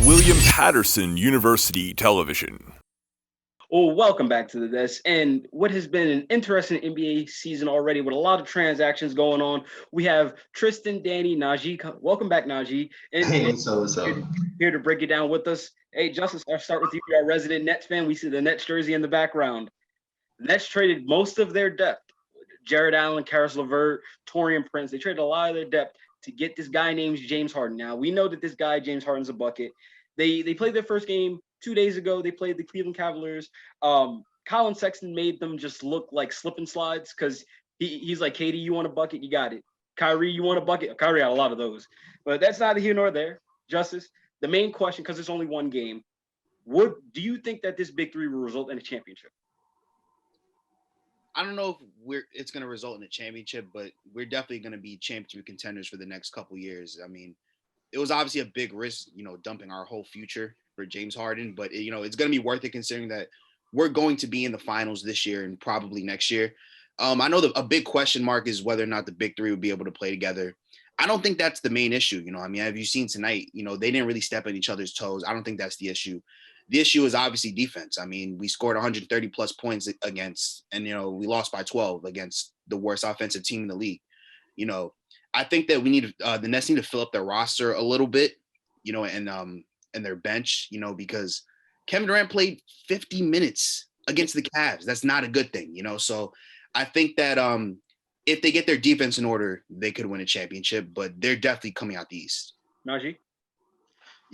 William Patterson University Television. Well, welcome back to the desk. And what has been an interesting NBA season already with a lot of transactions going on. We have Tristan, Danny, Nijee. Welcome back, Nijee. And Hey, what's up? here to break it down with us. Hey, Justis, I'll start with you. You're our resident Nets fan. We see the Nets jersey in the background. The Nets traded most of their depth. Jared Allen, Karis LeVert, Taurean Prince. They traded a lot of their depth to get this guy named James Harden. Now, we know that this guy, James Harden's a bucket. They played their first game 2 days ago. They played the Cleveland Cavaliers. Colin Sexton made them just look like slip and slides because he's like, Katie, you want a bucket? You got it. Kyrie, you want a bucket? Kyrie had a lot of those. But that's neither here nor there. Justis, the main question, because it's only one game, do you think that this big three will result in a championship? I don't know if it's going to result in a championship, but we're definitely going to be championship contenders for the next couple of years. I mean, it was obviously a big risk, dumping our whole future for James Harden, but it's going to be worth it considering that we're going to be in the finals this year and probably next year. I know a big question mark is whether or not the big three would be able to play together. I don't think that's the main issue. Have you seen tonight, they didn't really step on each other's toes. I don't think that's the issue. The issue is obviously defense. I mean, we scored 130 plus points against, and, we lost by 12 against the worst offensive team in the league. I think that we need the Nets need to fill up their roster a little bit, and their bench, because Kevin Durant played 50 minutes against the Cavs. That's not a good thing, So I think that if they get their defense in order, they could win a championship, but they're definitely coming out the East. Nijee?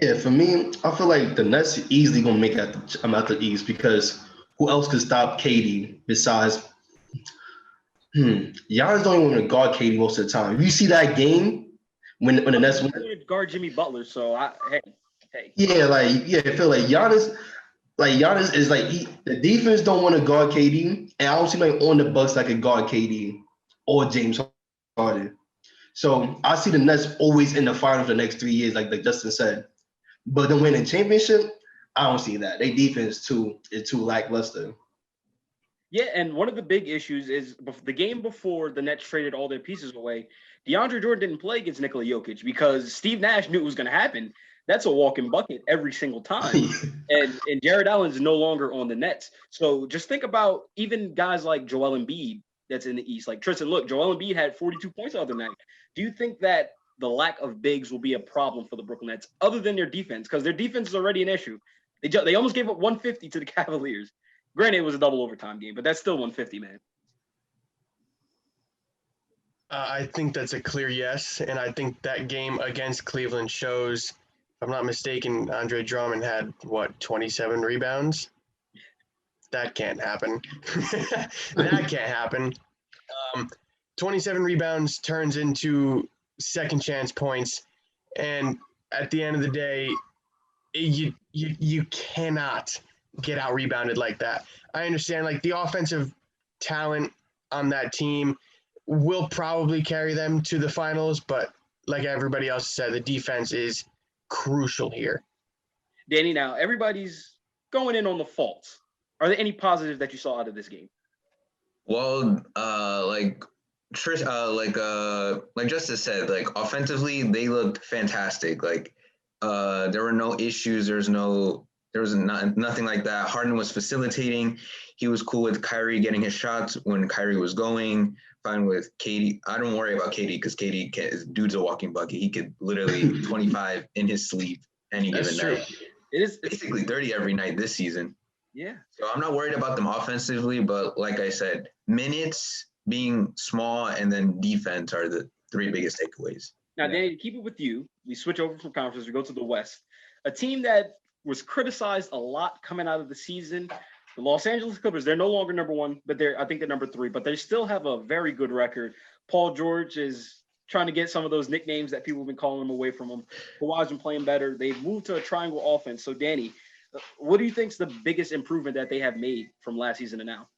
Yeah, for me, I feel like the Nets easily gonna make out the East because who else could stop KD besides Giannis don't even want to guard KD most of the time. If you see that game when the Nets win, guard Jimmy Butler, so hey. Yeah, I feel like Giannis is the defense don't want to guard KD, and I don't see on the Bucks that can guard KD or James Harden. So I see the Nets always in the finals the next 3 years, like Justin said. But then winning championship, I don't see that. Their defense is too lackluster. Yeah, and one of the big issues is the game before the Nets traded all their pieces away, DeAndre Jordan didn't play against Nikola Jokic because Steve Nash knew it was going to happen. That's a walking bucket every single time. and Jared Allen's no longer on the Nets. So just think about even guys like Joel Embiid that's in the East. Like Tristan, look, Joel Embiid had 42 points the other night. Do you think that the lack of bigs will be a problem for the Brooklyn Nets other than their defense? Because their defense is already an issue. They almost gave up 150 to the Cavaliers. Granted, it was a double overtime game, but that's still 150, man. I think that's a clear yes, and I think that game against Cleveland shows, if I'm not mistaken, Andre Drummond had, 27 rebounds? That can't happen. That can't happen. 27 rebounds turns into second chance points, and at the end of the day, you cannot get out rebounded like that. I understand the offensive talent on that team will probably carry them to the finals, but like everybody else said, the defense is crucial here. Danny, now everybody's going in on the faults. Are there any positives that you saw out of this game? Well, like Justis said, offensively they looked fantastic. There were no issues. There was nothing like that. Harden was facilitating. He was cool with Kyrie getting his shots when Kyrie was going. Fine with KD. I don't worry about KD because dude's a walking bucket. He could literally 25 in his sleep any given night. It is basically 30 every night this season. Yeah. So I'm not worried about them offensively, but like I said, minutes, being small, and then defense are the three biggest takeaways. Now, Danny, to keep it with you, we switch over from conference. We go to the West. A team that was criticized a lot coming out of the season, the Los Angeles Clippers. They're no longer number one, but I think they're number three. But they still have a very good record. Paul George is trying to get some of those nicknames that people have been calling him away from him. Kawhi's been playing better. They've moved to a triangle offense. So, Danny, what do you think is the biggest improvement that they have made from last season to now?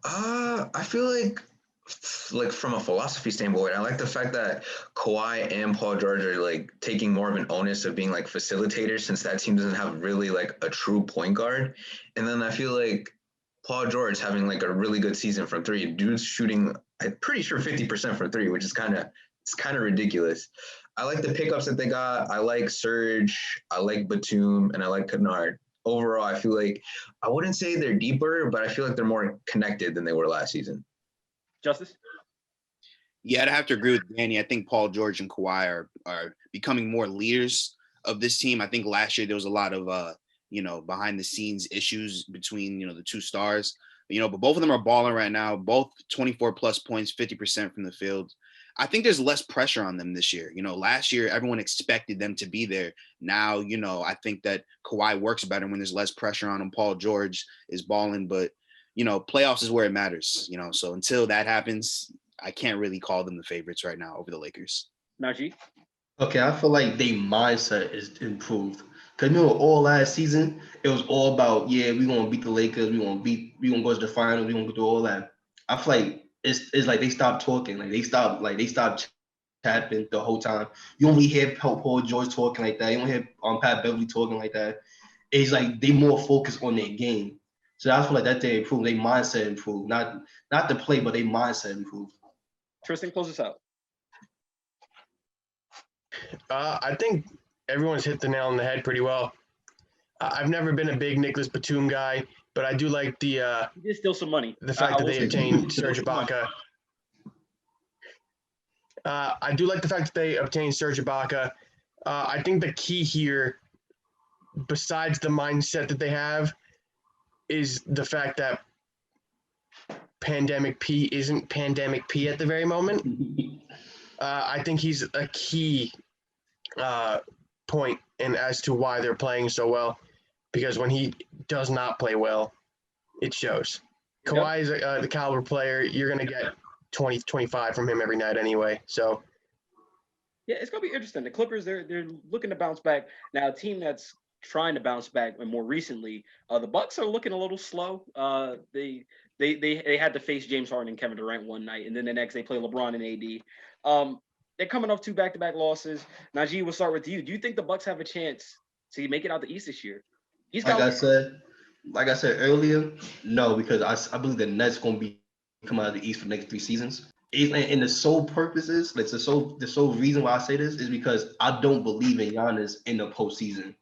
I feel like from a philosophy standpoint, I like the fact that Kawhi and Paul George are taking more of an onus of being facilitators, since that team doesn't have really a true point guard. And then I feel like Paul George having a really good season from three. Dude's shooting, I'm pretty sure 50% from three, which is kind of ridiculous. I like the pickups that they got. I like Serge. I like Batum, and I like Kennard. Overall, I feel like I wouldn't say they're deeper, but I feel like they're more connected than they were last season. Justis? Yeah, I'd have to agree with Danny. I think Paul George and Kawhi are becoming more leaders of this team. I think last year there was a lot of behind the scenes issues between the two stars. But both of them are balling right now. Both 24 plus points, 50% from the field. I think there's less pressure on them this year. Last year everyone expected them to be there. Now, I think that Kawhi works better when there's less pressure on him. Paul George is balling, but playoffs is where it matters. So until that happens, I can't really call them the favorites right now over the Lakers. Nijee? Okay, I feel like their mindset is improved. Cause all last season it was all about we gonna beat the Lakers, we gonna go to the finals, we gonna do all that. I feel like it's like they stopped talking, they stopped tapping the whole time. You don't really hear Paul George talking like that. You don't hear Pat Beverly talking like that. It's like they more focused on their game. So I feel like that they improved, their mindset improved, not the play, but their mindset improved. Tristan, close us out. I think everyone's hit the nail on the head pretty well. I've never been a big Nicholas Batum guy, but I do like He did steal some money. the fact that they obtained Serge Ibaka. I do like the fact that they obtained Serge Ibaka. I think the key here, besides the mindset that they have, is the fact that Pandemic P isn't Pandemic P at the very moment. I think he's a key point in as to why they're playing so well, because when he does not play well, it shows. Yep. Kawhi is the caliber player. You're going to get 20, 25 from him every night anyway. So, yeah, it's going to be interesting. The Clippers, they're looking to bounce back. Now, a team that's trying to bounce back and more recently, the Bucks are looking a little slow. They had to face James Harden and Kevin Durant one night, and then the next they play LeBron and AD. They're coming off 2 back-to-back losses. Najee, we'll start with you. Do you think the Bucks have a chance to make it out the East this year? Like I said earlier, no, because I believe the Nets going to come out of the East for the next 3 seasons. And the sole purposes, like the sole reason why I say this is because I don't believe in Giannis in the postseason.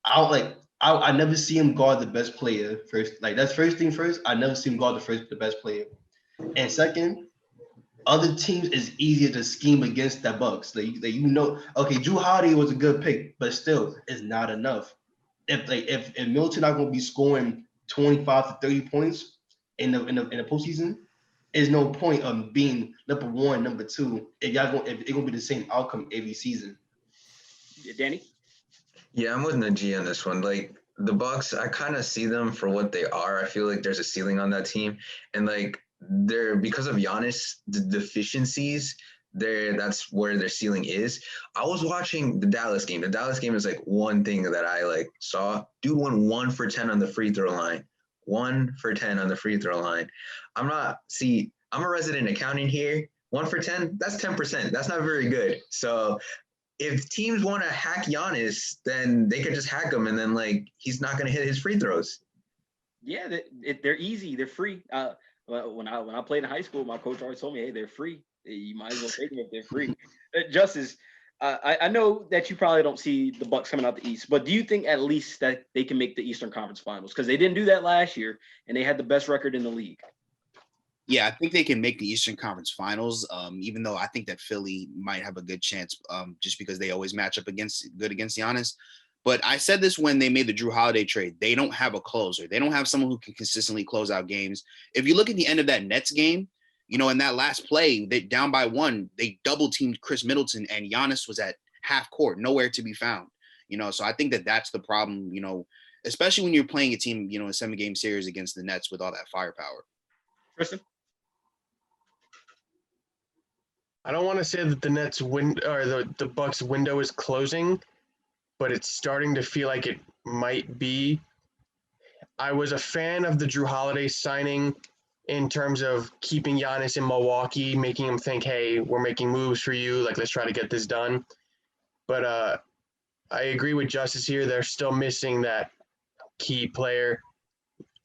I never see him guard the best player first. Like that's first thing first. I never see him guard the best player. And second, other teams is easier to scheme against the Bucks. Okay, Jrue Holiday was a good pick, but still, it's not enough. If Middleton not going to be scoring 25 to 30 points in the postseason, there's no point of being number 1, number 2. If it's going to be the same outcome every season. Danny? Yeah, I'm with Nijee on this one. Like the Bucks, I kind of see them for what they are. I feel like there's a ceiling on that team, and like they're because of Giannis, the deficiencies. That's where their ceiling is. I was watching the Dallas game. The Dallas game is like one thing that I saw. Dude went 1 for 10 on the free throw line. 1 for 10 on the free throw line. I'm a resident accounting here. 1 for 10, that's 10%. That's not very good. So if teams want to hack Giannis, then they could just hack him, and then he's not going to hit his free throws. Yeah, they're easy. They're free. When I played in high school, my coach always told me, "Hey, they're free. You might as well take them if they're free." Justis, I know that you probably don't see the Bucks coming out the East, but do you think at least that they can make the Eastern Conference Finals? Because they didn't do that last year, and they had the best record in the league. Yeah, I think they can make the Eastern Conference Finals, even though I think that Philly might have a good chance just because they always match up against Giannis. But I said this when they made the Jrue Holiday trade. They don't have a closer. They don't have someone who can consistently close out games. If you look at the end of that Nets game, in that last play, they down by 1, they double-teamed Chris Middleton, and Giannis was at half court, nowhere to be found. So I think that's the problem, especially when you're playing a team, a 7-game series against the Nets with all that firepower. Tristan? I don't want to say that the Nets the Bucks window is closing, but it's starting to feel like it might be. I was a fan of the Jrue Holiday signing in terms of keeping Giannis in Milwaukee, making him think, hey, we're making moves for you. Let's try to get this done. But I agree with Justis here. They're still missing that key player.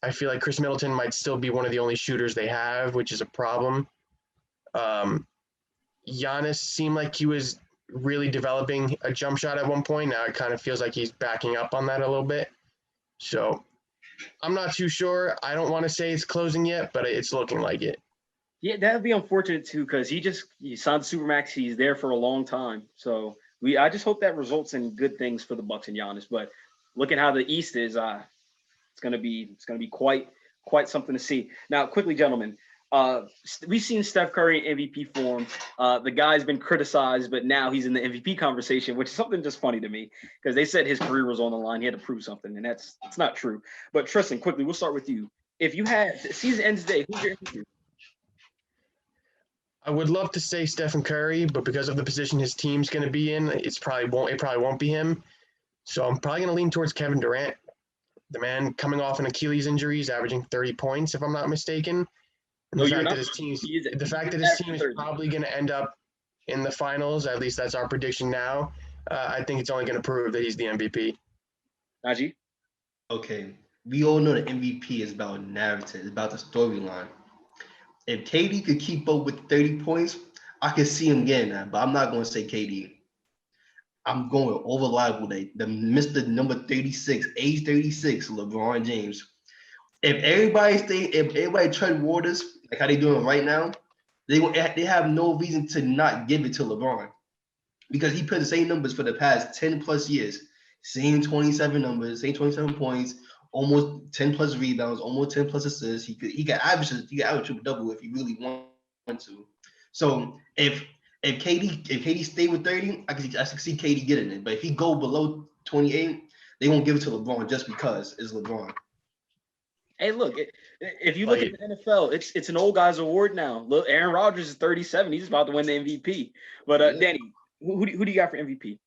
I feel like Chris Middleton might still be one of the only shooters they have, which is a problem. Giannis seemed like he was really developing a jump shot at one point. Now it kind of feels like he's backing up on that a little bit. So I'm not too sure. I don't want to say it's closing yet, but it's looking like it. Yeah, that'd be unfortunate too, because he signed the Supermax. He's there for a long time. So I just hope that results in good things for the Bucks and Giannis. But looking how the East is, it's gonna be quite something to see. Now, quickly, gentlemen, we've seen Steph Curry in MVP form. The guy's been criticized, but now he's in the MVP conversation, which is something just funny to me because they said his career was on the line. He had to prove something, and it's not true. But Tristan, quickly, we'll start with you. If you had season ends today, who's your MVP? I would love to say Stephen Curry, but because of the position his team's going to be in, it probably won't be him. So I'm probably going to lean towards Kevin Durant. The man coming off an Achilles injury is averaging 30 points, if I'm not mistaken. And the fact that his team is probably going to end up in the finals, at least that's our prediction now, I think it's only going to prove that he's the MVP. Nijee? Okay, we all know the MVP is about narrative, it's about the storyline. If KD could keep up with 30 points, I could see him getting that, but I'm not going to say KD. I'm going over reliable, the Mr. number 36, age 36, LeBron James. If everybody tread waters like how they doing right now, they have no reason to not give it to LeBron because he put the same numbers for the past 10 plus years. Same 27 numbers, same 27 points, almost 10 plus rebounds, almost 10 plus assists. He could average triple double if he really want to. So if KD stay with 30, I can see KD getting it. But if he go below 28, they won't give it to LeBron just because it's LeBron. Hey, look, if you look at the NFL, it's an old guy's award now. Look, Aaron Rodgers is 37. He's about to win the MVP. But Danny, who do you got for MVP?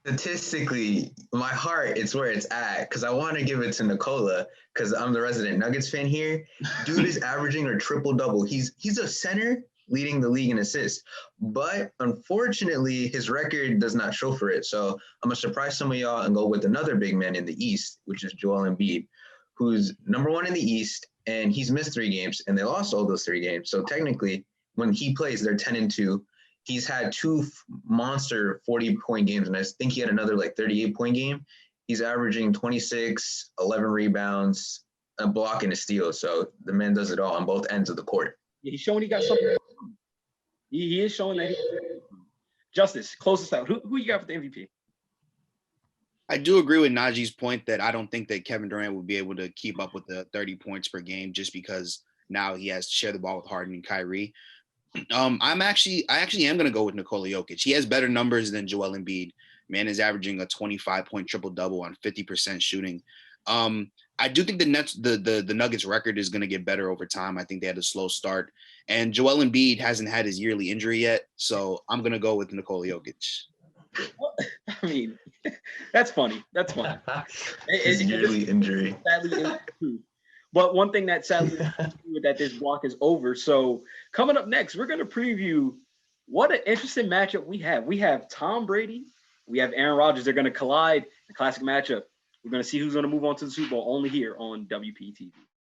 Statistically, my heart, it's where it's at because I want to give it to Nikola because I'm the resident Nuggets fan here. Dude is averaging a triple-double. He's a center leading the league in assists, but unfortunately, his record does not show for it. So I'm going to surprise some of y'all and go with another big man in the East, which is Joel Embiid, who's number one in the East, and he's missed 3 games, and they lost all those 3 games. So technically, when he plays, they're 10-2. He's had 2 monster 40-point games, and I think he had another 38-point game. He's averaging 26, 11 rebounds, a block, and a steal. So the man does it all on both ends of the court. Yeah, he's showing he got something. He is showing that. Justis, close us out. Who you got for the MVP? I do agree with Najee's point that I don't think that Kevin Durant would be able to keep up with the 30 points per game just because now he has to share the ball with Harden and Kyrie. I actually am going to go with Nikola Jokic. He has better numbers than Joel Embiid. Man is averaging a 25-point triple-double on 50% shooting. I do think the Nuggets record is going to get better over time. I think they had a slow start. And Joel Embiid hasn't had his yearly injury yet, so I'm going to go with Nikola Jokic. I mean, that's funny. That's funny. His yearly injury. Sadly, true. But one thing that sadly that this block is over. So coming up next, we're going to preview what an interesting matchup we have. We have Tom Brady. We have Aaron Rodgers. They're going to collide. The classic matchup. We're going to see who's going to move on to the Super Bowl only here on WPTV.